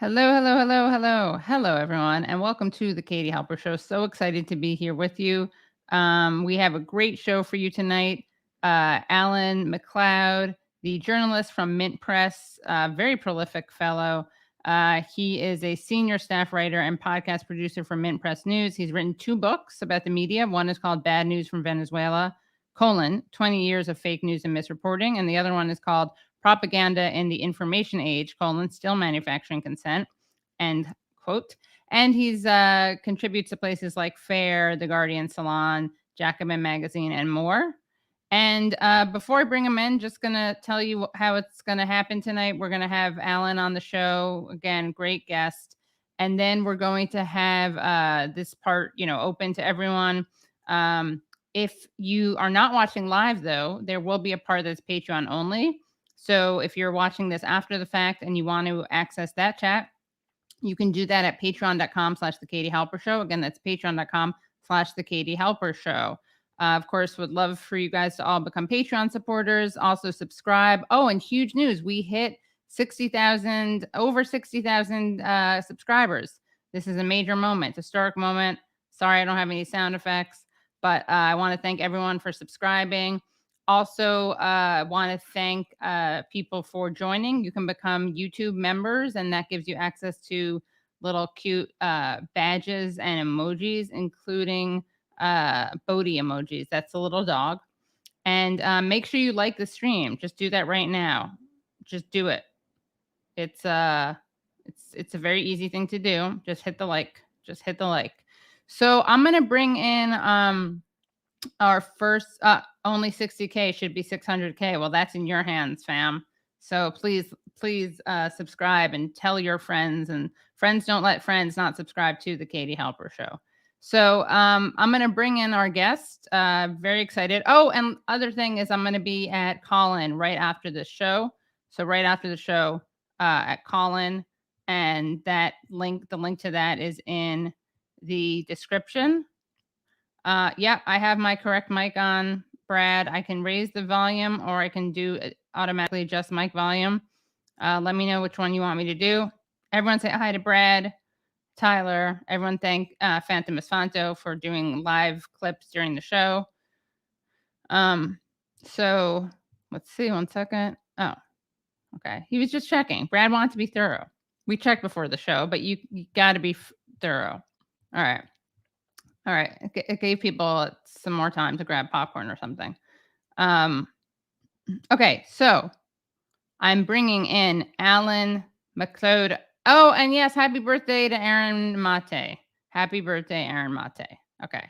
Hello, hello, hello, hello. Hello, everyone, and welcome to the Katie Halper Show. So excited to be here with you. We have a great show for you tonight. Alan MacLeod, the journalist from Mint Press, very prolific fellow. He is a senior staff writer and podcast producer for Mint Press News. He's written 2 books about the media. One is called Bad News from Venezuela, 20 years of fake news and misreporting. And the other one is called Propaganda in the Information Age, Still Manufacturing Consent, end quote. And he's contributes to places like Fair, The Guardian, Salon, Jacobin Magazine, and more. And before I bring him in, just going to tell you how it's going to happen tonight. We're going to have Alan on the show. Again, great guest. And then we're going to have this part, open to everyone. If you are not watching live, though, there will be a part that's Patreon only. So if you're watching this after the fact and you want to access that chat, you can do that at patreon.com/The Katie Halper Show. Again, that's patreon.com/The Katie Halper Show. Of course, would love for you guys to all become Patreon supporters. Also subscribe. Oh, and huge news. We hit over 60,000 subscribers. This is a major moment, historic moment. Sorry, I don't have any sound effects, but I want to thank everyone for subscribing. Also, want to thank people for joining. You can become YouTube members, and that gives you access to little cute badges and emojis, including Bodhi emojis. That's a little dog. And make sure you like the stream. Just do that right now. Just do it. It's a very easy thing to do. Just hit the like. Just hit the like. So I'm gonna bring in our first. Only 60K should be 600K. Well, that's in your hands, fam. So please subscribe and tell your friends. And friends don't let friends not subscribe to the Katie Halper Show. So I'm going to bring in our guest. Very excited. Oh, and other thing is I'm going to be at Call-In right after the show. So right after the show at Call-In. And the link to that is in the description. Yeah, I have my correct mic on. Brad, I can raise the volume or I can do automatically adjust mic volume. Let me know which one you want me to do. Everyone say hi to Brad, Tyler. Everyone thank Phantom Esfanto for doing live clips during the show. So let's see, 1 second. Oh, okay. He was just checking. Brad wanted to be thorough. We checked before the show, but you got to be thorough. All right. It gave people some more time to grab popcorn or something. Okay, so I'm bringing in Alan MacLeod. Oh, and yes, happy birthday to Aaron Mate. Happy birthday, Aaron Mate. Okay.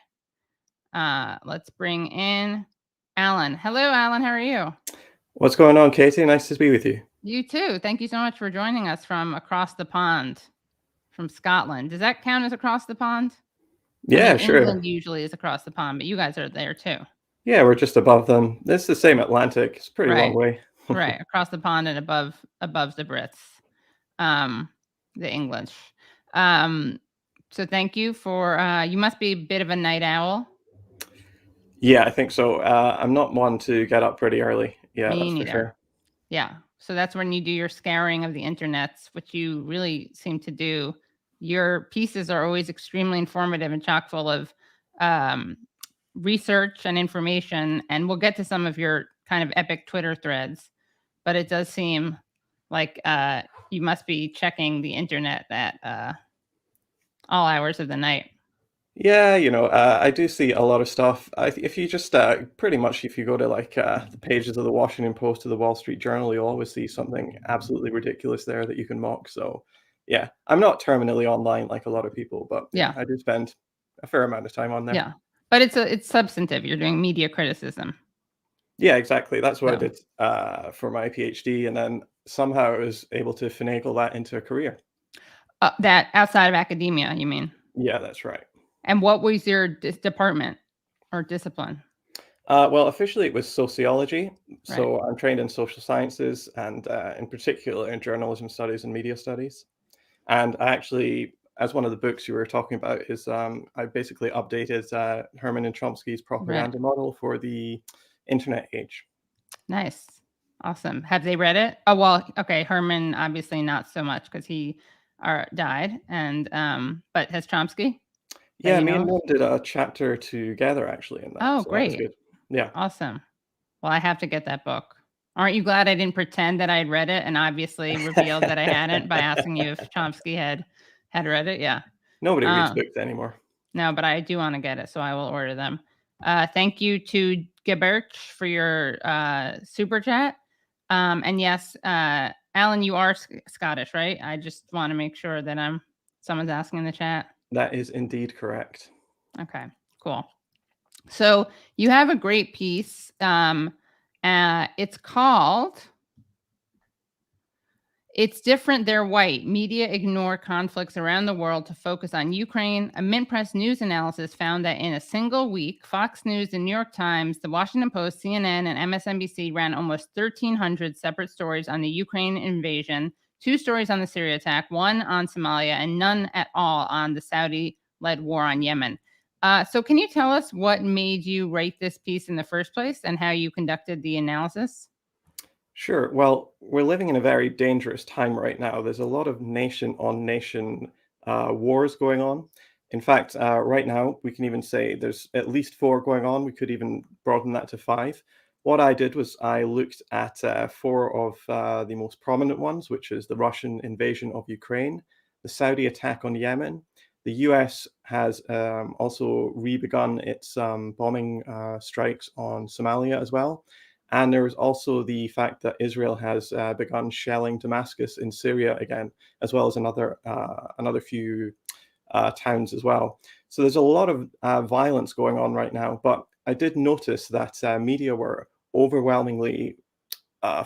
Let's bring in Alan. Hello, Alan. How are you? What's going on, Katie? Nice to be with you. You too. Thank you so much for joining us from across the pond, from Scotland. Does that count as across the pond? Yeah, sure. England usually is across the pond, but you guys are there too. Yeah, we're just above them. It's the same Atlantic. It's a pretty long way. Right, across the pond and above the Brits, the English. So thank you for. You must be a bit of a night owl. Yeah, I think so. I'm not one to get up pretty early. Yeah, Me that's neither. for sure. Yeah, so that's when you do your scouring of the internets, which you really seem to do. Your pieces are always extremely informative and chock full of research and information. And we'll get to some of your kind of epic Twitter threads, but it does seem like you must be checking the internet at all hours of the night. Yeah, I do see a lot of stuff. If you just pretty much, if you go to like the pages of the Washington Post or the Wall Street Journal, you'll always see something absolutely ridiculous there that you can mock. So yeah, I'm not terminally online like a lot of people, but yeah, I do spend a fair amount of time on there. Yeah, but it's substantive. You're doing media criticism. Yeah, exactly. That's what I did for my PhD, and then somehow I was able to finagle that into a career. That outside of academia, you mean? Yeah, that's right. And what was your department or discipline? Well, officially it was sociology. So I'm trained in social sciences and in particular in journalism studies and media studies. And I actually, as one of the books you were talking about, is I basically updated Herman and Chomsky's propaganda model for the internet age. Nice. Awesome. Have they read it? Oh, well, okay. Herman, obviously not so much because he died, and but has Chomsky? That Yeah, you me know and of? Noam did a chapter together actually in that, Oh, so that was great. good. Yeah. Awesome. Well, I have to get that book. Aren't you glad I didn't pretend that I had read it and obviously revealed that I hadn't by asking you if Chomsky had read it? Yeah. Nobody reads Uh, books anymore. no, but I do want to get it, so I will order them. Thank you to Geberch for your super chat. And yes, Alan, you are Scottish, right? I just want to make sure that someone's asking in the chat. That is indeed correct. Okay, cool. So you have a great piece. It's called "It's Different, They're White. Media Ignore Conflicts Around the World to Focus on Ukraine." A Mint Press news analysis found that in a single week, Fox News, the New York Times, the Washington Post, CNN, and MSNBC ran almost 1,300 separate stories on the Ukraine invasion, 2 stories on the Syria attack, 1 on Somalia, and none at all on the Saudi-led war on Yemen. So can you tell us what made you write this piece in the first place and how you conducted the analysis? Sure. Well, we're living in a very dangerous time right now. There's a lot of nation-on-nation wars going on. In fact, right now, we can even say there's at least 4 going on. We could even broaden that to 5. What I did was I looked at 4 of the most prominent ones, which is the Russian invasion of Ukraine, the Saudi attack on Yemen. The US has also re-begun its bombing strikes on Somalia as well. And there was also the fact that Israel has begun shelling Damascus in Syria again, as well as another few towns as well. So there's a lot of violence going on right now. But I did notice that media were overwhelmingly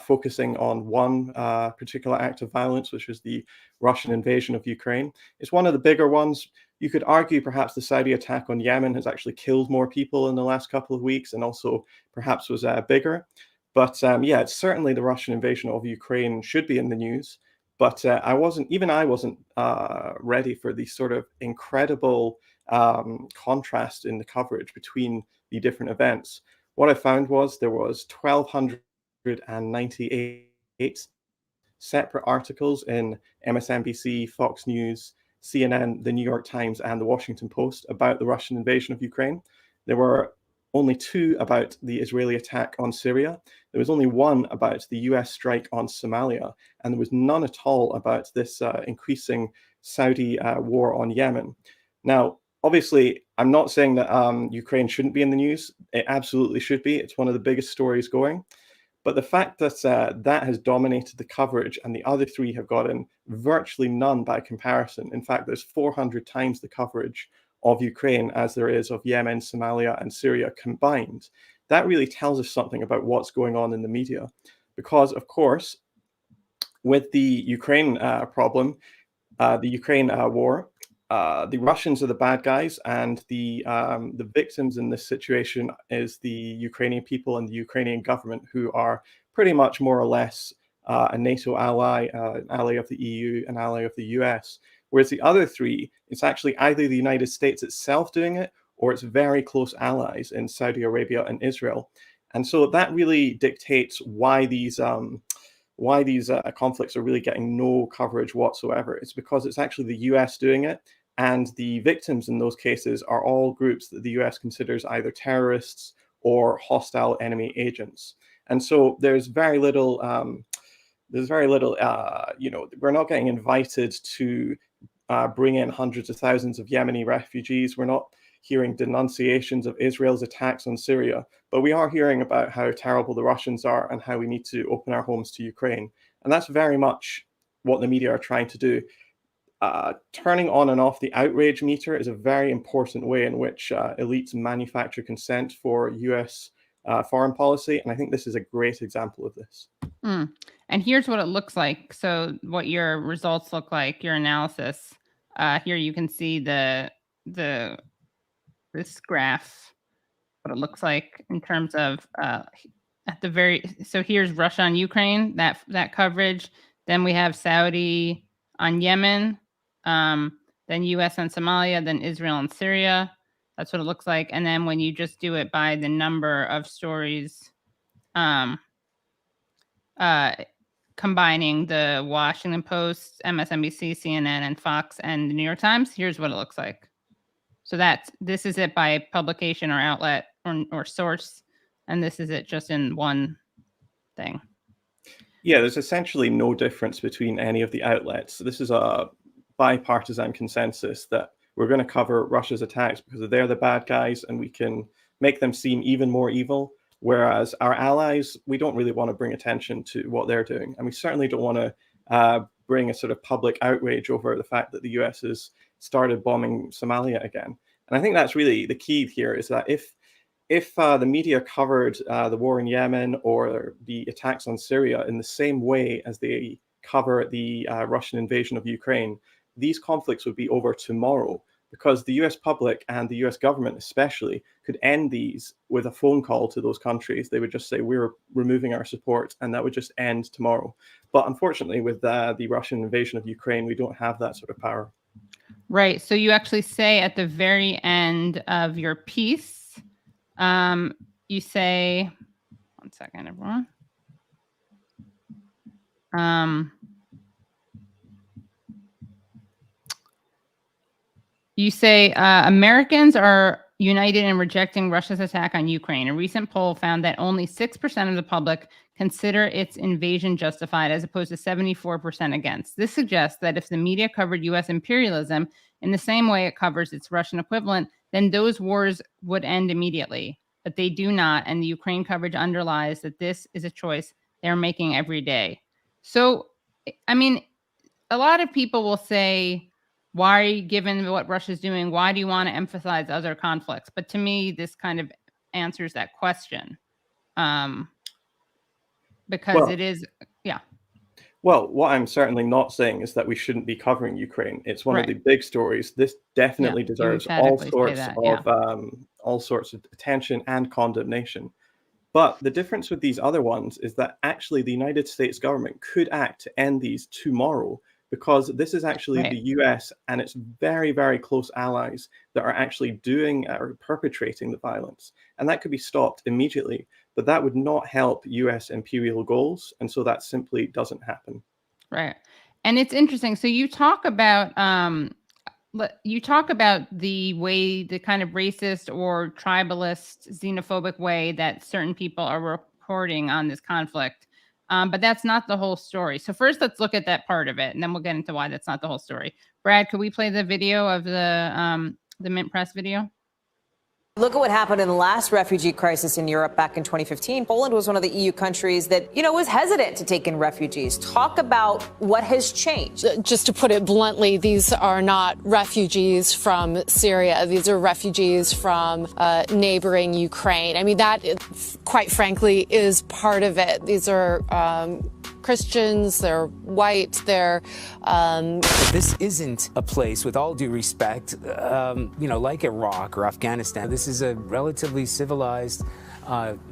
focusing on one particular act of violence, which was the Russian invasion of Ukraine. It's one of the bigger ones. You could argue perhaps the Saudi attack on Yemen has actually killed more people in the last couple of weeks and also perhaps was bigger. But yeah, it's certainly the Russian invasion of Ukraine should be in the news. But I wasn't ready for the sort of incredible contrast in the coverage between the different events. What I found was there was 1,298 separate articles in MSNBC, Fox News, CNN, the New York Times, and the Washington Post about the Russian invasion of Ukraine. There were only 2 about the Israeli attack on Syria. There was only 1 about the US strike on Somalia, and there was none at all about this increasing Saudi war on Yemen. Now, obviously, I'm not saying that Ukraine shouldn't be in the news. It absolutely should be. It's one of the biggest stories going. But the fact that that has dominated the coverage and the other 3 have gotten virtually none by comparison. In fact, there's 400 times the coverage of Ukraine as there is of Yemen, Somalia, and Syria combined. That really tells us something about what's going on in the media. Because, of course, with the Ukraine problem, the Ukraine war, the Russians are the bad guys, and the victims in this situation is the Ukrainian people and the Ukrainian government, who are pretty much more or less a NATO ally, an ally of the EU, an ally of the US. Whereas the other 3, it's actually either the United States itself doing it, or it's very close allies in Saudi Arabia and Israel. And so that really dictates why these conflicts are really getting no coverage whatsoever. It's because it's actually the US doing it, and the victims in those cases are all groups that the US considers either terrorists or hostile enemy agents. And so there's very little, we're not getting invited to bring in hundreds of thousands of Yemeni refugees. We're not hearing denunciations of Israel's attacks on Syria, but we are hearing about how terrible the Russians are and how we need to open our homes to Ukraine. And that's very much what the media are trying to do. Turning on and off the outrage meter is a very important way in which elites manufacture consent for US foreign policy. And I think this is a great example of this. And here's what it looks like. So what your results look like, your analysis. Here you can see this graph, what it looks like in terms of so here's Russia on Ukraine, that coverage. Then we have Saudi on Yemen, then US on Somalia, then Israel and Syria. That's what it looks like. And then when you just do it by the number of stories, combining the Washington Post, MSNBC, CNN, and Fox, and the New York Times. Here's what it looks like. So this is it by publication or outlet or source, and this is it just in one thing. Yeah, there's essentially no difference between any of the outlets. This is a bipartisan consensus that we're going to cover Russia's attacks because they're the bad guys and we can make them seem even more evil. Whereas our allies, we don't really want to bring attention to what they're doing. And we certainly don't want to bring a sort of public outrage over the fact that the US has started bombing Somalia again. And I think that's really the key here, is that if the media covered the war in Yemen or the attacks on Syria in the same way as they cover the Russian invasion of Ukraine, these conflicts would be over tomorrow, because the US public and the US government especially could end these with a phone call to those countries. They would just say, we're removing our support, and that would just end tomorrow. But unfortunately, with the Russian invasion of Ukraine, we don't have that sort of power. Right. So you actually say at the very end of your piece, you say, one second, everyone. You say Americans are united in rejecting Russia's attack on Ukraine. A recent poll found that only 6% of the public consider its invasion justified, as opposed to 74% against. This suggests that if the media covered U.S. imperialism in the same way it covers its Russian equivalent, then those wars would end immediately. But they do not, and the Ukraine coverage underlies that this is a choice they're making every day. So, I mean, a lot of people will say, why, given what Russia's doing, why do you want to emphasize other conflicts? But to me, this kind of answers that question. Because it is, yeah. Well, what I'm certainly not saying is that we shouldn't be covering Ukraine. It's one of the big stories. This definitely deserves all sorts of attention and condemnation. But the difference with these other ones is that actually the United States government could act to end these tomorrow, because this is actually the US and its very, very close allies that are actually doing or perpetrating the violence. And that could be stopped immediately, but that would not help US imperial goals. And so that simply doesn't happen. Right. And it's interesting. So you talk about the way, the kind of racist or tribalist, xenophobic way that certain people are reporting on this conflict. But that's not the whole story. So first, let's look at that part of it, and then we'll get into why that's not the whole story. Brad, could we play the video of the Mint Press video? Look at what happened in the last refugee crisis in Europe back in 2015. Poland was one of the EU countries that, was hesitant to take in refugees. Talk about what has changed. Just to put it bluntly, these are not refugees from Syria. These are refugees from neighboring Ukraine. I mean, that, quite frankly, is part of it. These are Christians, they're white, they're... This isn't a place, with all due respect, like Iraq or Afghanistan. This is a relatively civilized,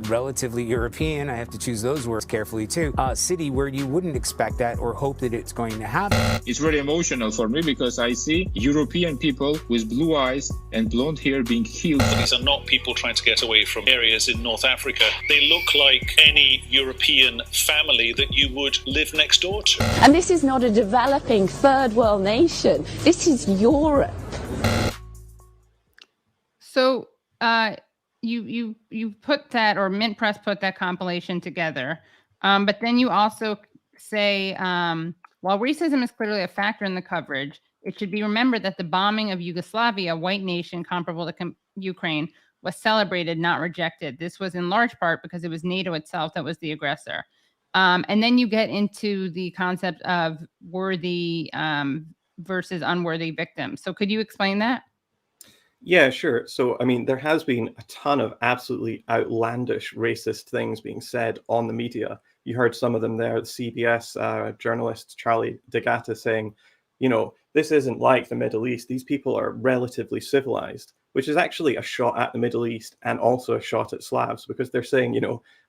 relatively European, I have to choose those words carefully too, city where you wouldn't expect that or hope that it's going to happen. It's very emotional for me because I see European people with blue eyes and blonde hair being killed. These are not people trying to get away from areas in North Africa. They look like any European family that you would live next door to. And this is not a developing third world nation. This is Europe. So, you put that, or Mint Press put that compilation together, but then you also say, while racism is clearly a factor in the coverage, it should be remembered that the bombing of Yugoslavia, a white nation comparable to Ukraine, was celebrated, not rejected. This was in large part because it was NATO itself that was the aggressor. And then you get into the concept of worthy versus unworthy victims. So could you explain that? Yeah, sure. So, I mean, there has been a ton of absolutely outlandish racist things being said on the media. You heard some of them there. The CBS journalist Charlie DeGatta saying, this isn't like the Middle East. These people are relatively civilized, which is actually a shot at the Middle East and also a shot at Slavs, because they're saying,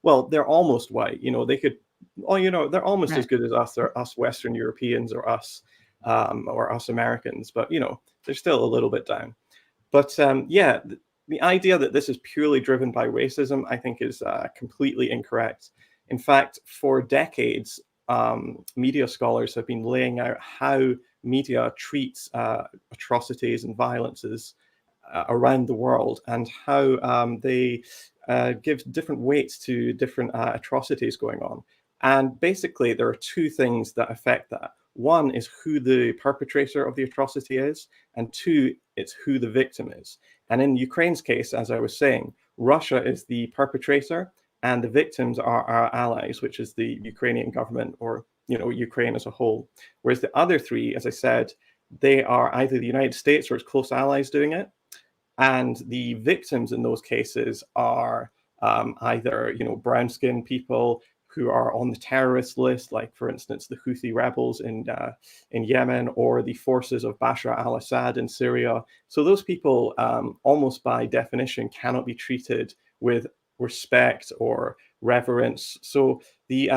well, they're almost white. They could, they're almost as good as us, or us Western Europeans, or us Americans, but, they're still a little bit down. But the idea that this is purely driven by racism, I think, is completely incorrect. In fact, for decades, media scholars have been laying out how media treats atrocities and violences around the world, and how they give different weights to different atrocities going on. And basically, there are two things that affect that. One is who the perpetrator of the atrocity is, and two, it's who the victim is. And in Ukraine's case, as I was saying, Russia is the perpetrator, and the victims are our allies, which is the Ukrainian government, or Ukraine as a whole. Whereas the other three, as I said, they are either the United States or its close allies doing it, and the victims in those cases are either brown-skinned people who are on the terrorist list, like for instance the Houthi rebels in Yemen, or the forces of Bashar al-Assad in Syria. So those people, almost by definition, cannot be treated with respect or reverence. So the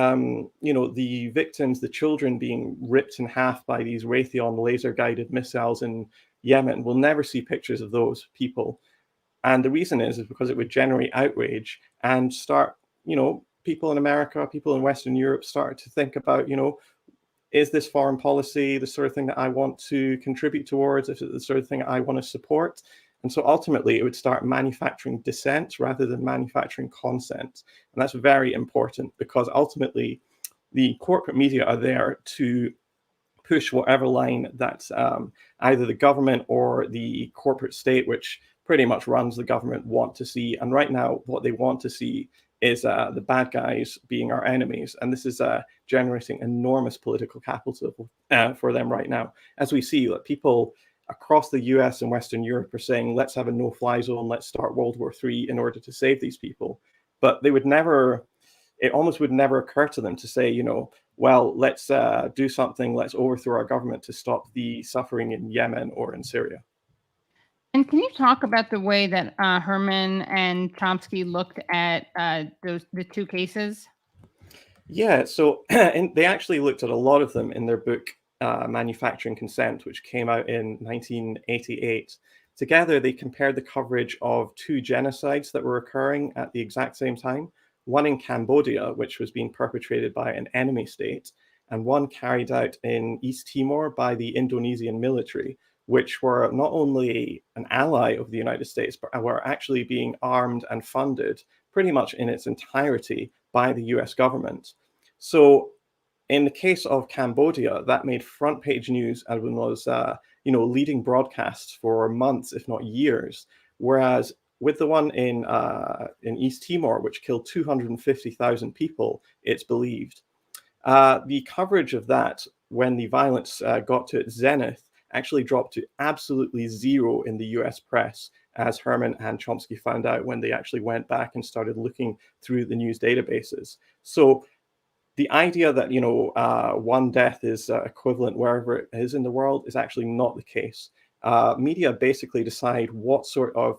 the victims, the children being ripped in half by these Raytheon laser-guided missiles in Yemen, will never see pictures of those people. And the reason is because it would generate outrage and start, people in America, people in Western Europe start to think about, is this foreign policy the sort of thing that I want to contribute towards? Is it the sort of thing I want to support? And so ultimately, it would start manufacturing dissent rather than manufacturing consent. And that's very important, because ultimately, the corporate media are there to push whatever line that either the government or the corporate state, which pretty much runs the government, want to see. And right now, what they want to see is the bad guys being our enemies. And this is generating enormous political capital for them right now. As we see, that people across the US and Western Europe are saying, let's have a no-fly zone, let's start World War III in order to save these people. But they would never, it almost would never occur to them to say, well, let's do something, let's overthrow our government to stop the suffering in Yemen or in Syria. And can you talk about the way that Herman and Chomsky looked at the two cases? Yeah, so they actually looked at a lot of them in their book, Manufacturing Consent, which came out in 1988. Together, they compared the coverage of two genocides that were occurring at the exact same time, one in Cambodia, which was being perpetrated by an enemy state, and one carried out in East Timor by the Indonesian military, which were not only an ally of the United States, but were actually being armed and funded pretty much in its entirety by the US government. So in the case of Cambodia, that made front page news and was leading broadcasts for months, if not years. Whereas with the one in East Timor, which killed 250,000 people, it's believed, the coverage of that, when the violence got to its zenith, actually dropped to absolutely zero in the US press, as Herman and Chomsky found out when they actually went back and started looking through the news databases. So the idea that one death is equivalent wherever it is in the world is actually not the case. Media basically decide what sort of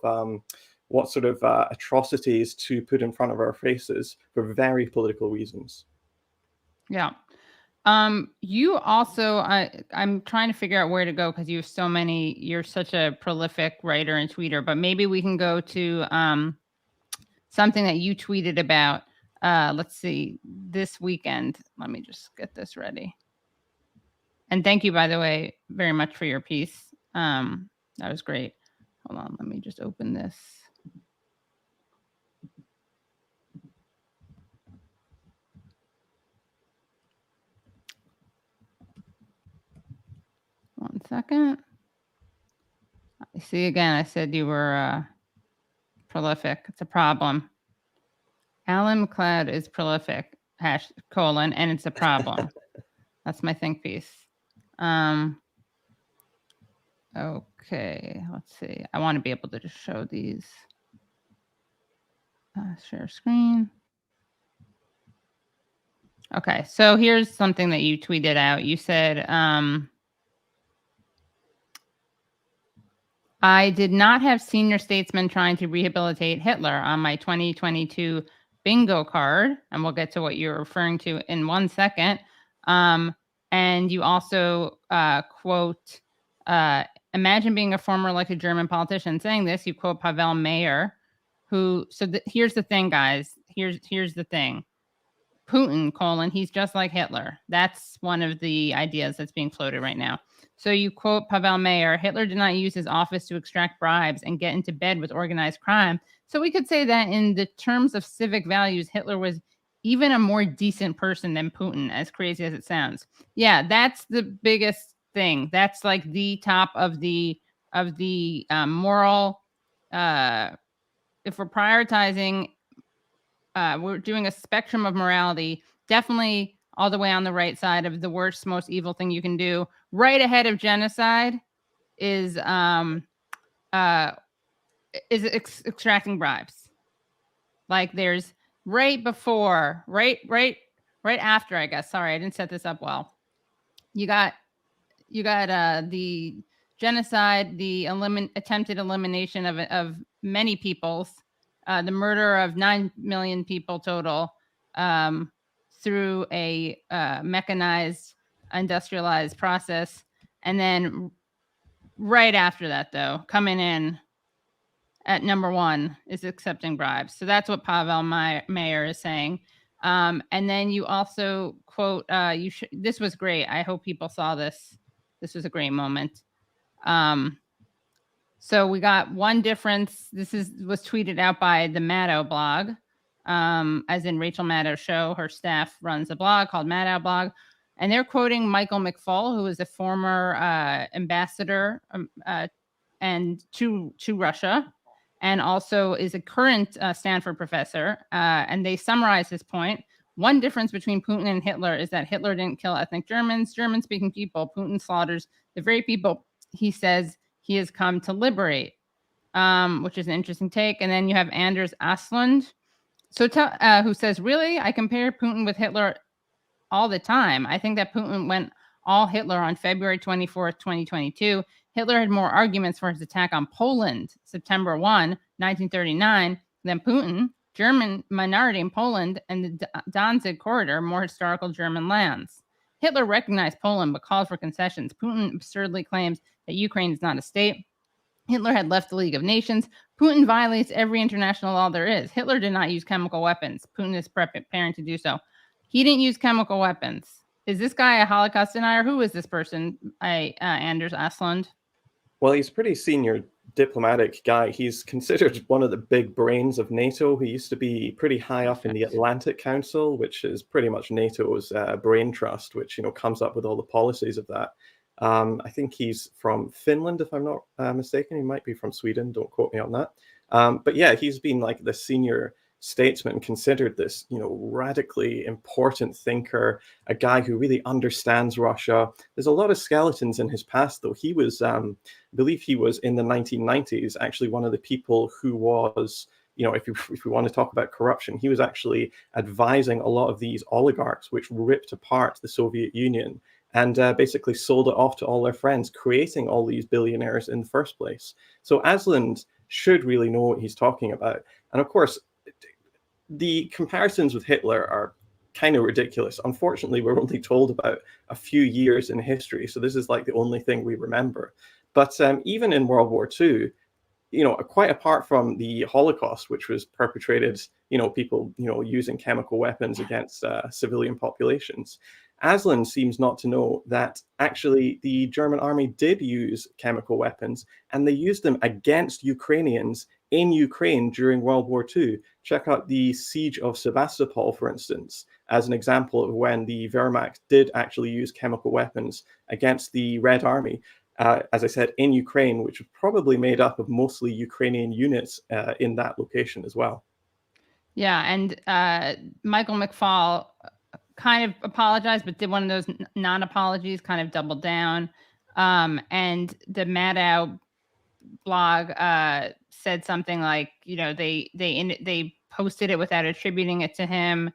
atrocities to put in front of our faces for very political reasons. Yeah. You also, I'm trying to figure out where to go, because you have so many, you're such a prolific writer and tweeter, but maybe we can go to something that you tweeted about, let's see, this weekend. Let me just get this ready. And thank you, by the way, very much for your piece. That was great. Hold on, let me just open this. One second. I see, again, I said you were prolific. It's a problem. Alan MacLeod is prolific, #, and it's a problem. That's my think piece. Okay, let's see. I want to be able to just show these. Share screen. Okay, so here's something that you tweeted out. You said, I did not have senior statesmen trying to rehabilitate Hitler on my 2022 bingo card. And we'll get to what you're referring to in 1 second. And you also quote, imagine being a former elected German politician. Saying this, you quote Pavel Mayer, who, so here's the thing, guys. Here's the thing. Putin, he's just like Hitler. That's one of the ideas that's being floated right now. So you quote Pavel Mayer, Hitler did not use his office to extract bribes and get into bed with organized crime. So we could say that in the terms of civic values, Hitler was even a more decent person than Putin, as crazy as it sounds. Yeah, that's the biggest thing. That's like the top of the moral. If we're prioritizing, we're doing a spectrum of morality, definitely all the way on the right side of the worst, most evil thing you can do. Right ahead of genocide is extracting bribes. Like there's right before, right after, I guess. Sorry, I didn't set this up well. You got the genocide, the attempted elimination of many peoples, the murder of 9 million people total through a mechanized, industrialized process. And then right after that, though, coming in at number one is accepting bribes. So that's what Pavel Mayer is saying. And then you also quote, this was great. I hope people saw this. This was a great moment. So we got one difference. This was tweeted out by the Maddow blog, as in Rachel Maddow's show. Her staff runs a blog called Maddow blog. And they're quoting Michael McFaul, who is a former ambassador and to Russia, and also is a current Stanford professor. And they summarize his point. One difference between Putin and Hitler is that Hitler didn't kill ethnic Germans, German-speaking people. Putin slaughters the very people he says he has come to liberate, which is an interesting take. And then you have Anders Aslund, who says, really? I compare Putin with Hitler all the time. I think that Putin went all Hitler on February 24th, 2022. Hitler had more arguments for his attack on Poland, September 1, 1939, than Putin. German minority in Poland and the Danzig corridor, more historical German lands. Hitler recognized Poland but called for concessions. Putin absurdly claims that Ukraine is not a state. Hitler had left the League of Nations. Putin violates every international law there is. Hitler did not use chemical weapons. Putin is preparing to do so. He didn't use chemical weapons. Is this guy a Holocaust denier? Who is this person? Anders Aslund. Well, he's a pretty senior diplomatic guy. He's considered one of the big brains of NATO. He used to be pretty high up in the Atlantic Council, which is pretty much NATO's brain trust, which comes up with all the policies of that. I think he's from Finland, if I'm not mistaken. He might be from Sweden. Don't quote me on that. But yeah, he's been like the senior statesman, considered this, radically important thinker, a guy who really understands Russia. There's a lot of skeletons in his past, though. He was, I believe he was in the 1990s, actually one of the people who was, if we want to talk about corruption, he was actually advising a lot of these oligarchs, which ripped apart the Soviet Union and basically sold it off to all their friends, creating all these billionaires in the first place. So Aslund should really know what he's talking about. And of course, the comparisons with Hitler are kind of ridiculous. Unfortunately, we're only told about a few years in history, so this is like the only thing we remember. But even in World War II, quite apart from the Holocaust, which was perpetrated, people, using chemical weapons against civilian populations, Aslund seems not to know that actually the German army did use chemical weapons, and they used them against Ukrainians in Ukraine during World War II. Check out the siege of Sebastopol, for instance, as an example of when the Wehrmacht did actually use chemical weapons against the Red Army, as I said, in Ukraine, which was probably made up of mostly Ukrainian units in that location as well. Yeah, and Michael McFaul kind of apologized, but did one of those non-apologies, kind of doubled down. And the Maddow blog said something like, they posted it without attributing it to him.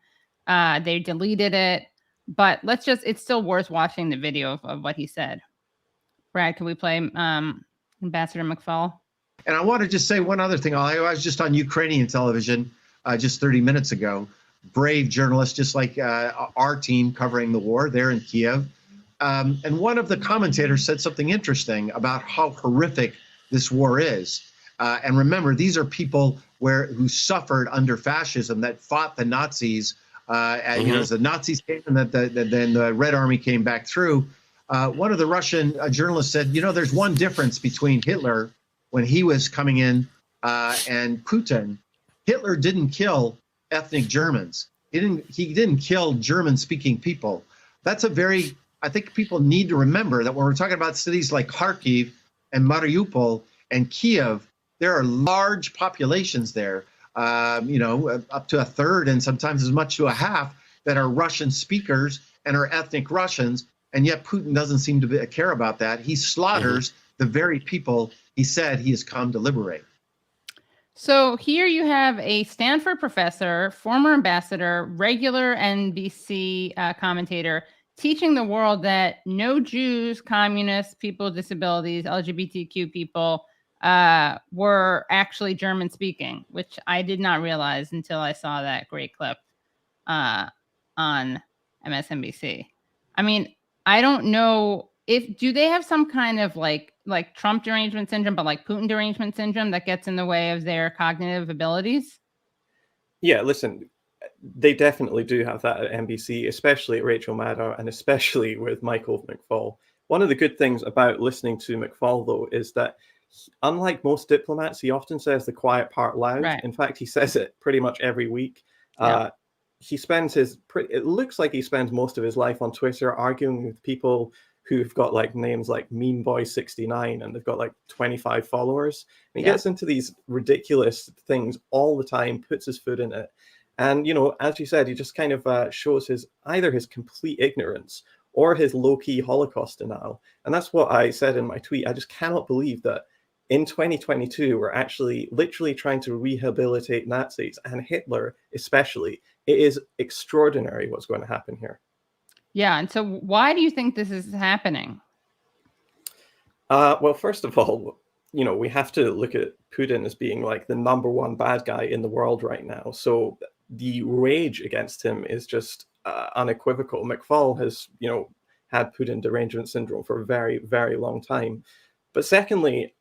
They deleted it, but it's still worth watching the video of what he said. Brad, can we play Ambassador McFaul? And I want to just say one other thing. I was just on Ukrainian television just 30 minutes ago. Brave journalists, just like our team covering the war there in Kiev. And one of the commentators said something interesting about how horrific this war is. And remember, these are people who suffered under fascism, that fought the Nazis As the Nazis came and then the Red Army came back through, one of the Russian journalists said, there's one difference between Hitler when he was coming in and Putin. Hitler didn't kill ethnic Germans. He didn't kill German-speaking people. That's I think people need to remember that when we're talking about cities like Kharkiv and Mariupol and Kiev, there are large populations there, up to a third and sometimes as much to a half that are Russian speakers and are ethnic Russians. And yet Putin doesn't seem to care about that. He slaughters the very people he said he has come to liberate. So here you have a Stanford professor, former ambassador, regular NBC commentator, teaching the world that no Jews, communists, people with disabilities, LGBTQ people were actually German speaking, which I did not realize until I saw that great clip on MSNBC. I mean, I don't know do they have some kind of like Trump derangement syndrome, but like Putin derangement syndrome that gets in the way of their cognitive abilities? Yeah, listen, they definitely do have that at NBC, especially at Rachel Maddow and especially with Michael McFaul. One of the good things about listening to McFaul, though, is that unlike most diplomats, he often says the quiet part loud. Right. In fact, he says it pretty much every week. Yeah. He spends it looks like he spends most of his life on Twitter arguing with people who've got like names like Meme Boy 69 and they've got like 25 followers. And he gets into these ridiculous things all the time, puts his foot in it. And, as you said, he just kind of shows either his complete ignorance or his low-key Holocaust denial. And that's what I said in my tweet. I just cannot believe that in 2022, we're actually literally trying to rehabilitate Nazis and Hitler especially. It is extraordinary what's going to happen here. Yeah. And so why do you think this is happening? Well, first of all, we have to look at Putin as being like the number one bad guy in the world right now. So the rage against him is just unequivocal. McFaul has, had Putin derangement syndrome for a very, very long time. But secondly,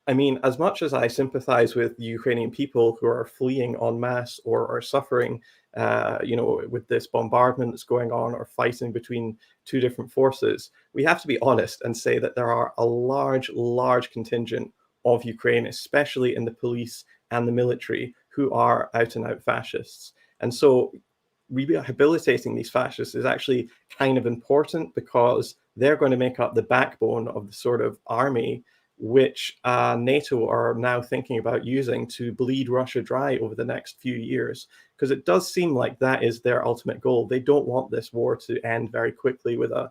I mean, as much as I sympathize with the Ukrainian people who are fleeing en masse or are suffering, with this bombardment that's going on or fighting between two different forces, we have to be honest and say that there are a large, large contingent of Ukraine, especially in the police and the military, who are out and out fascists. And so rehabilitating these fascists is actually kind of important because they're going to make up the backbone of the sort of army which NATO are now thinking about using to bleed Russia dry over the next few years, because it does seem like that is their ultimate goal. They don't want this war to end very quickly with a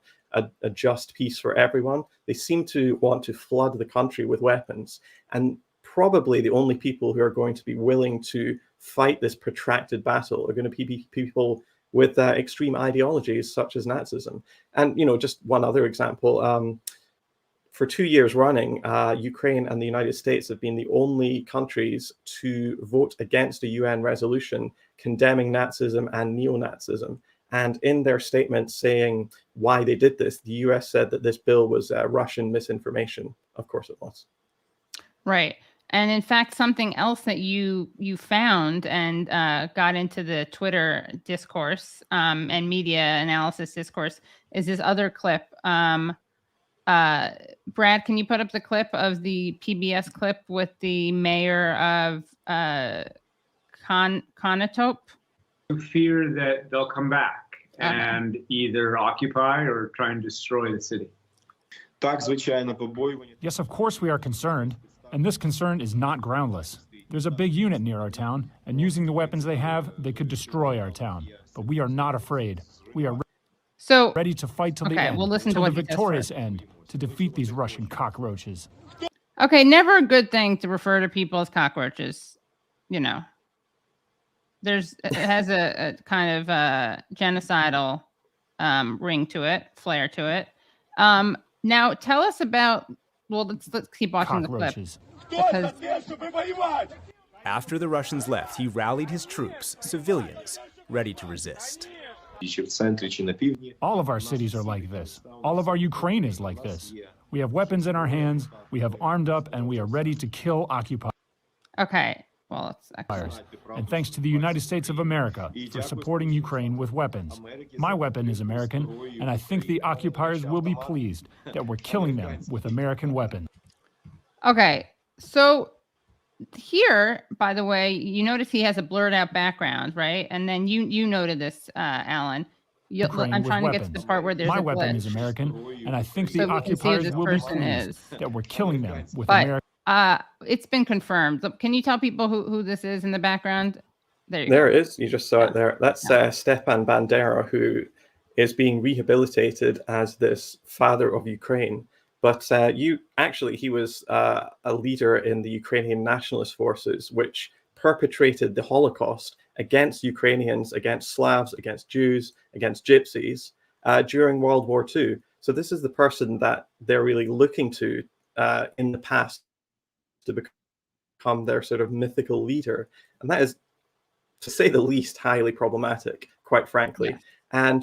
just peace for everyone. They seem to want to flood the country with weapons, and probably the only people who are going to be willing to fight this protracted battle are going to be people with extreme ideologies such as Nazism. And, just one other example, for 2 years running, Ukraine and the United States have been the only countries to vote against a UN resolution condemning Nazism and neo-Nazism. And in their statement saying why they did this, the US said that this bill was Russian misinformation. Of course it was. Right. And in fact, something else that you found and got into the Twitter discourse and media analysis discourse is this other clip. Brad, can you put up the clip of the PBS clip with the mayor of Konotop? Fear that they'll come back and either occupy or try and destroy the city. Yes, of course we are concerned, and this concern is not groundless. There's a big unit near our town, and using the weapons they have, they could destroy our town. But we are not afraid. We are ready to fight till the end, we'll listen till to the what victorious end, to defeat these Russian cockroaches. Okay, never a good thing to refer to people as cockroaches. It has a kind of genocidal ring to it, flair to it. Now tell us about. Well, let's keep watching cockroaches. The clip. After the Russians left, he rallied his troops, civilians, ready to resist. All of our cities are like this. All of our Ukraine is like this. We have weapons in our hands, we have armed up, and we are ready to kill, occupy. Okay, Well, it's excellent. And thanks to the United States of America for supporting Ukraine with weapons. My weapon is American, and I think the occupiers will be pleased that we're killing them with American weapons. Okay, so here, by the way, you notice he has a blurred out background, right? And then you noted this, Alan. I'm trying to get to the part where there's my a weapon glitch. is American, and I think the So we can see who occupiers this will be person pleased is. that we're killing them with But American. it's been confirmed. Can you tell people who this is in the background? There you There go. it is. You just saw it there. That's Stefan Bandera, who is being rehabilitated as this father of Ukraine. But he was a leader in the Ukrainian nationalist forces, which perpetrated the Holocaust against Ukrainians, against Slavs, against Jews, against Gypsies during World War II. So this is the person that they're really looking to in the past to become their sort of mythical leader. And that is, to say the least, highly problematic, quite frankly. Yes. And,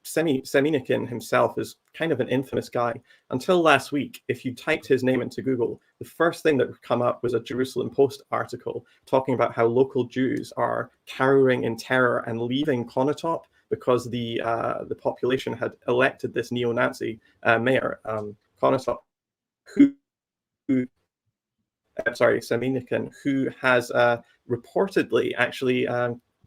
Semenikin himself is kind of an infamous guy. Until last week, if you typed his name into Google, the first thing that would come up was a Jerusalem Post article talking about how local Jews are cowering in terror and leaving Konotop because the population had elected this neo-Nazi mayor, Konotop, Semenikin, who has reportedly actually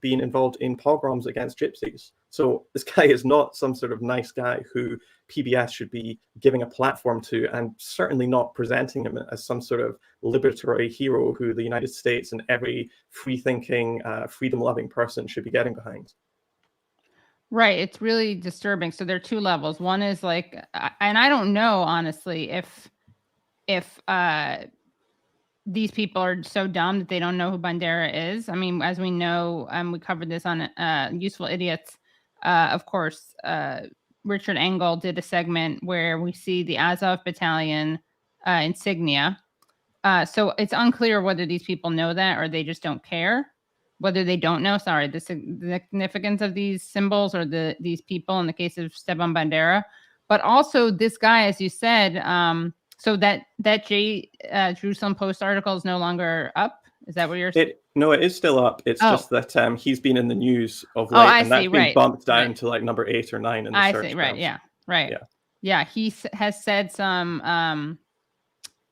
been involved in pogroms against Gypsies. So this guy is not some sort of nice guy who PBS should be giving a platform to, and certainly not presenting him as some sort of liberatory hero who the United States and every free-thinking, freedom-loving person should be getting behind. Right. It's really disturbing. So there are two levels. One is like, and I don't know, honestly, if these people are so dumb that they don't know who Bandera is. I mean, as we know, we covered this on Useful Idiots. Of course, Richard Engel did a segment where we see the Azov Battalion insignia. So it's unclear whether these people know that or they just don't care. Whether they don't know, the significance of these symbols or these people in the case of Stefan Bandera. But also this guy, as you said, so that Jerusalem Post article is no longer up. Is that what you're saying? No, it is still up. It's just that he's been in the news of late, and that's been bumped down to like number 8 or 9 in the search. Right. Yeah. Right. Yeah. He has said some.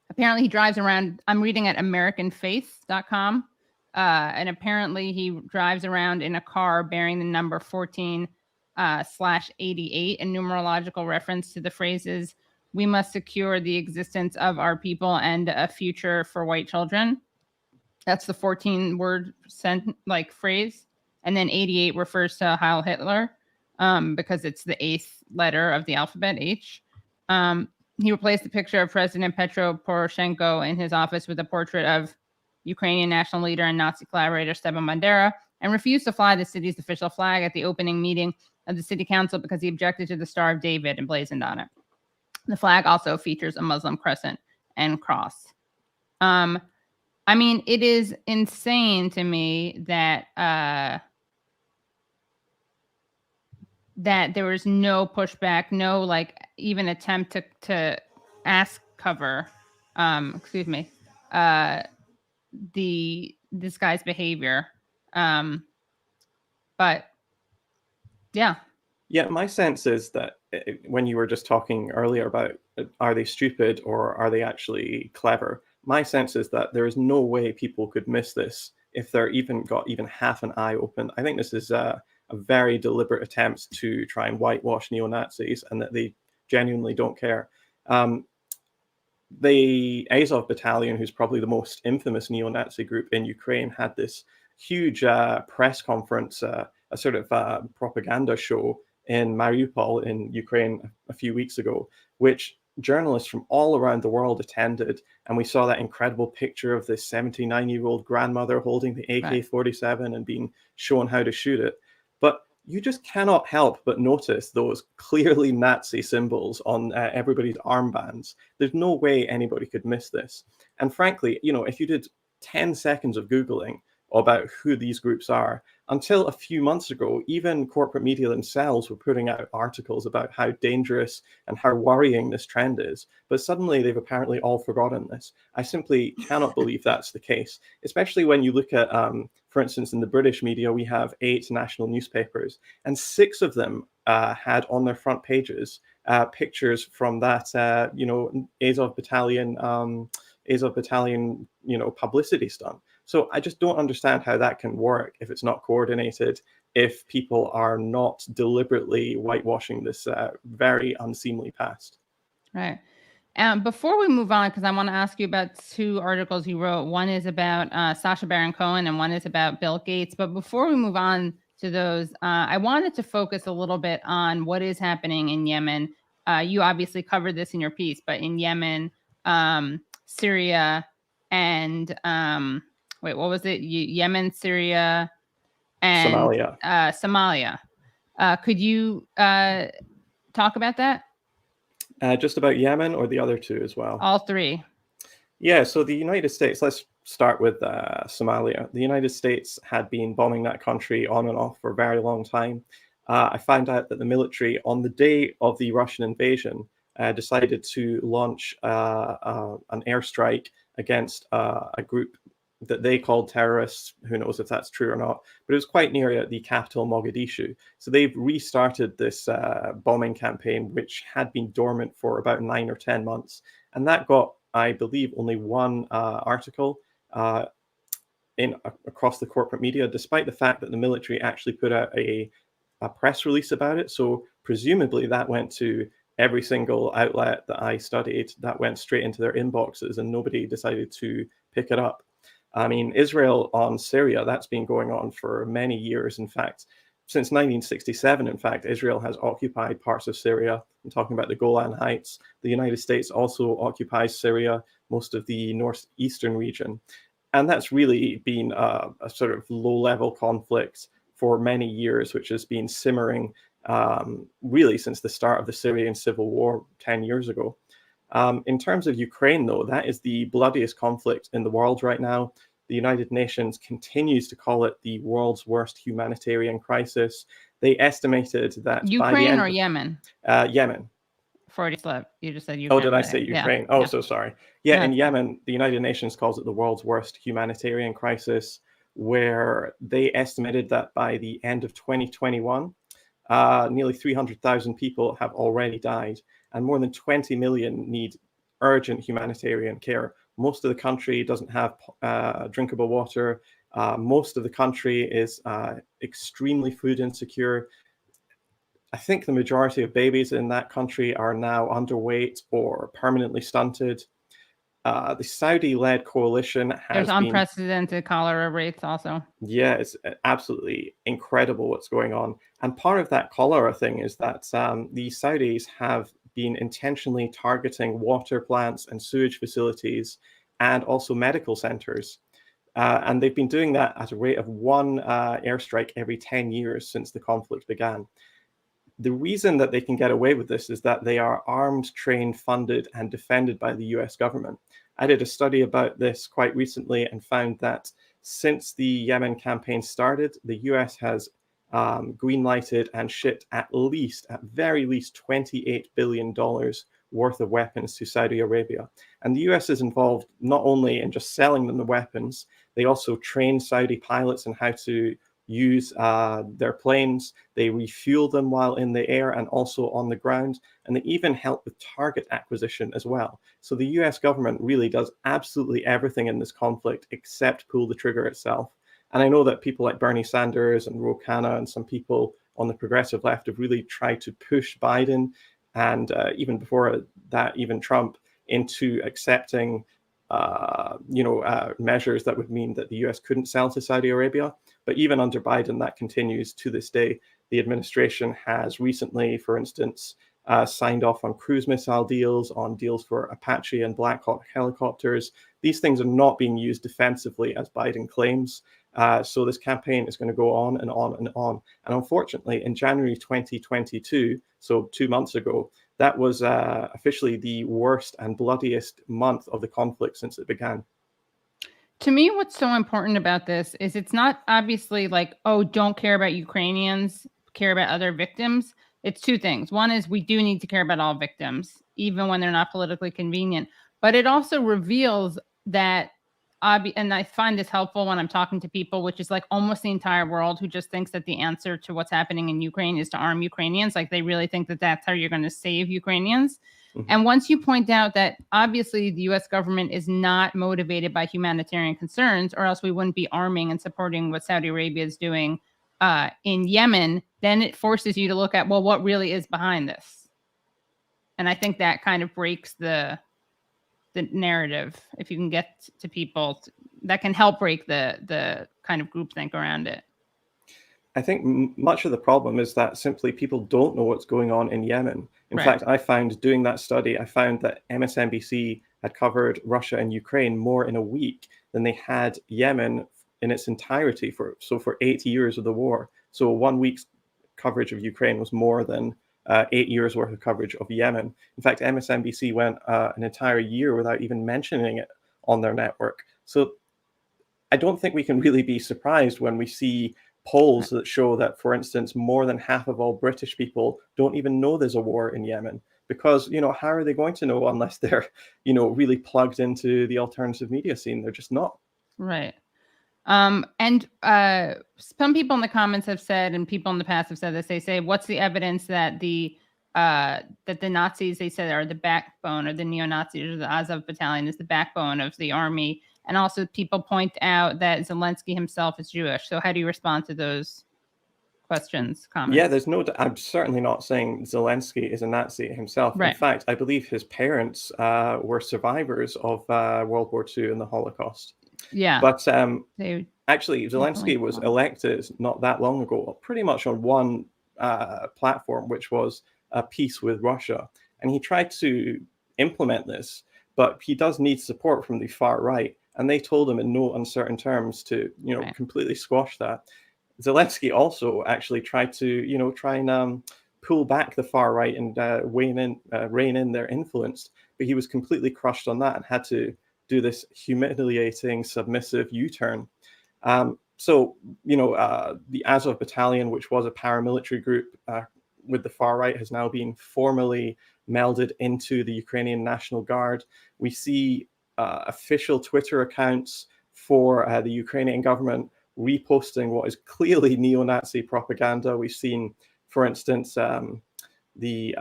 Apparently, he drives around. I'm reading at AmericanFaith.com, and apparently he drives around in a car bearing the number 14/88, a numerological reference to the phrases "We must secure the existence of our people and a future for white children." That's the 14-word phrase. And then 88 refers to Heil Hitler because it's the 8th letter of the alphabet, H. He replaced the picture of President Petro Poroshenko in his office with a portrait of Ukrainian national leader and Nazi collaborator Stefan Bandera, and refused to fly the city's official flag at the opening meeting of the city council because he objected to the Star of David emblazoned on it. The flag also features a Muslim crescent and cross. I mean, it is insane to me that that there was no pushback, no even attempt to ask cover, this guy's behavior. But yeah. Yeah, my sense is that when you were just talking earlier about are they stupid or are they actually clever, my sense is that there is no way people could miss this if they're got even half an eye open. I think this is a very deliberate attempt to try and whitewash neo-Nazis and that they genuinely don't care. The Azov Battalion, who's probably the most infamous neo-Nazi group in Ukraine, had this huge press conference, a sort of propaganda show in Mariupol in Ukraine a few weeks ago, which journalists from all around the world attended, and we saw that incredible picture of this 79-year-old grandmother holding the AK-47 and being shown how to shoot it. But you just cannot help but notice those clearly Nazi symbols on everybody's armbands. There's no way anybody could miss this. And frankly, if you did 10 seconds of Googling about who these groups are, until a few months ago, even corporate media themselves were putting out articles about how dangerous and how worrying this trend is. But suddenly they've apparently all forgotten this. I simply cannot believe that's the case, especially when you look at, for instance, in the British media, we have 8 national newspapers, and 6 of them had on their front pages pictures from that, Azov Battalion, publicity stunt. So I just don't understand how that can work if it's not coordinated, if people are not deliberately whitewashing this very unseemly past. Right. Before we move on, because I want to ask you about 2 articles you wrote. One is about Sacha Baron Cohen and one is about Bill Gates. But before we move on to those, I wanted to focus a little bit on what is happening in Yemen. You obviously covered this in your piece, but in Yemen, Syria, and wait, what was it? Yemen, Syria, and Somalia. Could you talk about that? Just about Yemen or the other 2 as well? All 3. Yeah, so the United States, let's start with Somalia. The United States had been bombing that country on and off for a very long time. I found out that the military, on the day of the Russian invasion, decided to launch an airstrike against a group that they called terrorists. Who knows if that's true or not, but it was quite near the capital, Mogadishu. So they've restarted this bombing campaign, which had been dormant for about 9 or 10 months. And that got, I believe, only 1 article across the corporate media, despite the fact that the military actually put out a press release about it. So presumably that went to every single outlet that I studied, that went straight into their inboxes and nobody decided to pick it up. I mean, Israel on Syria, that's been going on for many years. In fact, since 1967, in fact, Israel has occupied parts of Syria. I'm talking about the Golan Heights. The United States also occupies Syria, most of the northeastern region. And that's really been a sort of low-level conflict for many years, which has been simmering really since the start of the Syrian civil war 10 years ago. In terms of Ukraine, though, that is the bloodiest conflict in the world right now. The United Nations continues to call it the world's worst humanitarian crisis. They estimated that Ukraine by the end or Yemen? Yemen. Freudian slip. You just said Ukraine. Oh, did I say Ukraine? Yeah. So sorry. Yeah, in Yemen, the United Nations calls it the world's worst humanitarian crisis, where they estimated that by the end of 2021, nearly 300,000 people have already died, and more than 20 million need urgent humanitarian care. Most of the country doesn't have drinkable water. Most of the country is extremely food insecure. I think the majority of babies in that country are now underweight or permanently stunted. The Saudi-led coalition has There's unprecedented cholera rates also. Yeah, it's absolutely incredible what's going on. And part of that cholera thing is that the Saudis have been intentionally targeting water plants and sewage facilities and also medical centers. And they've been doing that at a rate of 1 airstrike every 10 years since the conflict began. The reason that they can get away with this is that they are armed, trained, funded, and defended by the US government. I did a study about this quite recently and found that since the Yemen campaign started, the US has green-lighted and shipped at very least $28 billion worth of weapons to Saudi Arabia. And the US is involved not only in just selling them the weapons, they also train Saudi pilots in how to use their planes. They refuel them while in the air and also on the ground, and they even help with target acquisition as well. So the US government really does absolutely everything in this conflict except pull the trigger itself. And I know that people like Bernie Sanders and Ro Khanna and some people on the progressive left have really tried to push Biden and even before that, even Trump into accepting measures that would mean that the US couldn't sell to Saudi Arabia. But even under Biden, that continues to this day. The administration has recently, for instance, signed off on cruise missile deals, on deals for Apache and Black Hawk helicopters. These things are not being used defensively, as Biden claims. So this campaign is going to go on and on and on. And unfortunately, in January 2022, so 2 months ago, that was officially the worst and bloodiest month of the conflict since it began. To me, what's so important about this is it's not obviously like, oh, don't care about Ukrainians, care about other victims. It's two things. One is we do need to care about all victims, even when they're not politically convenient. But it also reveals that, and I find this helpful when I'm talking to people, which is like almost the entire world who just thinks that the answer to what's happening in Ukraine is to arm Ukrainians. Like they really think that that's how you're going to save Ukrainians. And once you point out that obviously the US government is not motivated by humanitarian concerns, or else we wouldn't be arming and supporting what Saudi Arabia is doing in Yemen, then it forces you to look at, well, what really is behind this? And I think that kind of breaks the narrative. If you can get to people, that can help break the kind of groupthink around it. I think much of the problem is that simply people don't know what's going on in Yemen. In fact, I found doing that study, I found that MSNBC had covered Russia and Ukraine more in a week than they had Yemen in its entirety for 8 years of the war. So 1 week's coverage of Ukraine was more than 8 years worth of coverage of Yemen. In fact, MSNBC went an entire year without even mentioning it on their network. So I don't think we can really be surprised when we see polls that show that, for instance, more than half of all British people don't even know there's a war in Yemen, because, how are they going to know unless they're, really plugged into the alternative media scene? They're just not. Right. And some people in the comments have said, and people in the past have said this, they say, what's the evidence that the Nazis, they said, are the backbone, or the neo-Nazis, or the Azov battalion is the backbone of the army? And also people point out that Zelensky himself is Jewish. So how do you respond to those questions, comments? Yeah, I'm certainly not saying Zelensky is a Nazi himself. Right. In fact, I believe his parents were survivors of World War II and the Holocaust. Yeah. But actually, Zelensky was elected not that long ago, pretty much on one platform, which was a peace with Russia. And he tried to implement this, but he does need support from the far right. And they told him in no uncertain terms to, completely squash that. Zelensky also actually tried to, try and pull back the far right and rein in their influence. But he was completely crushed on that and had to do this humiliating, submissive U-turn. So, the Azov battalion, which was a paramilitary group with the far right, has now been formally melded into the Ukrainian National Guard. We see official Twitter accounts for the Ukrainian government reposting what is clearly neo-Nazi propaganda. We've seen, for instance, the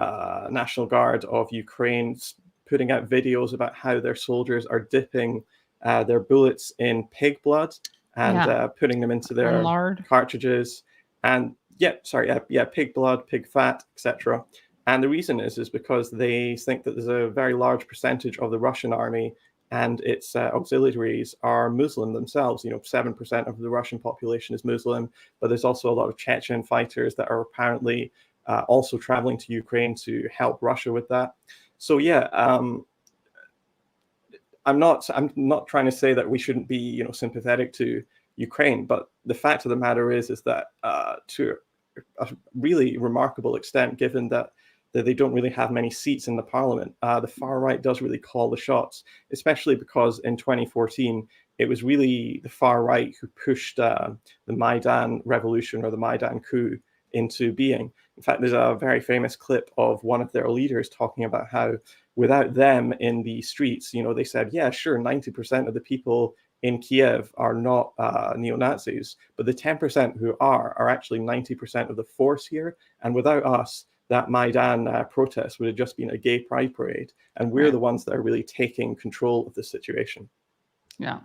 National Guard of Ukraine putting out videos about how their soldiers are dipping their bullets in pig blood and putting them into their cartridges. And pig blood, pig fat, etc. And the reason is because they think that there's a very large percentage of the Russian army and its auxiliaries are Muslim themselves. 7% of the Russian population is Muslim, but there's also a lot of Chechen fighters that are apparently also traveling to Ukraine to help Russia with that. So I'm not trying to say that we shouldn't be sympathetic to Ukraine, but the fact of the matter is that to a really remarkable extent, given that they don't really have many seats in the parliament, the far right does really call the shots, especially because in 2014, it was really the far right who pushed the Maidan revolution, or the Maidan coup, into being. In fact, there's a very famous clip of one of their leaders talking about how without them in the streets, they said, yeah, sure, 90% of the people in Kiev are not neo-Nazis, but the 10% who are actually 90% of the force here. And without us, that Maidan protest would have just been a gay pride parade. And we're the ones that are really taking control of the situation. Yeah.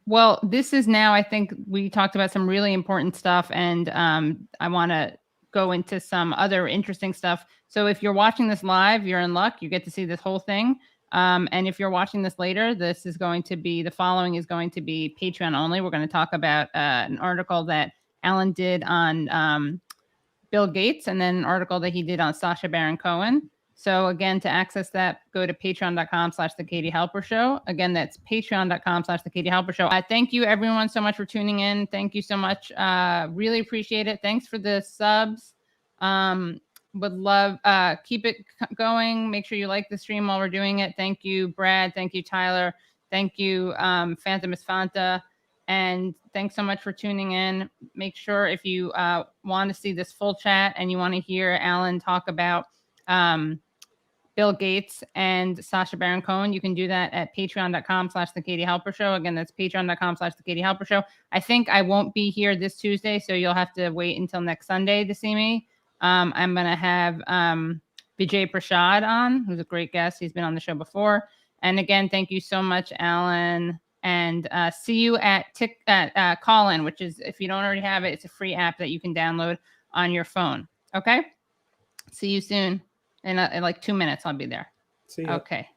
Well, this is now, I think we talked about some really important stuff, and I want to go into some other interesting stuff. So if you're watching this live, you're in luck. You get to see this whole thing. And if you're watching this later, the following is going to be Patreon only. We're going to talk about an article that Alan did on Bill Gates, and then an article that he did on Sacha Baron Cohen. So again, to access that, go to patreon.com/The Katie Halper Show. Again, that's patreon.com/The Katie Halper Show. Thank you everyone so much for tuning in. Thank you so much. Really appreciate it. Thanks for the subs. Would love, keep it going. Make sure you like the stream while we're doing it. Thank you, Brad. Thank you, Tyler. Thank you, Fanta Miss Fanta. And thanks so much for tuning in. Make sure if you want to see this full chat and you want to hear Alan talk about Bill Gates and Sacha Baron Cohen, you can do that at patreon.com/The Katie Halper Show. Again, that's patreon.com/The Katie Halper Show. I think I won't be here this Tuesday, so you'll have to wait until next Sunday to see me. I'm going to have Vijay Prashad on, who's a great guest. He's been on the show before. And again, thank you so much, Alan. And see you at Call-In, which is, if you don't already have it, it's a free app that you can download on your phone. Okay? See you soon. In like 2 minutes, I'll be there. See you. Okay.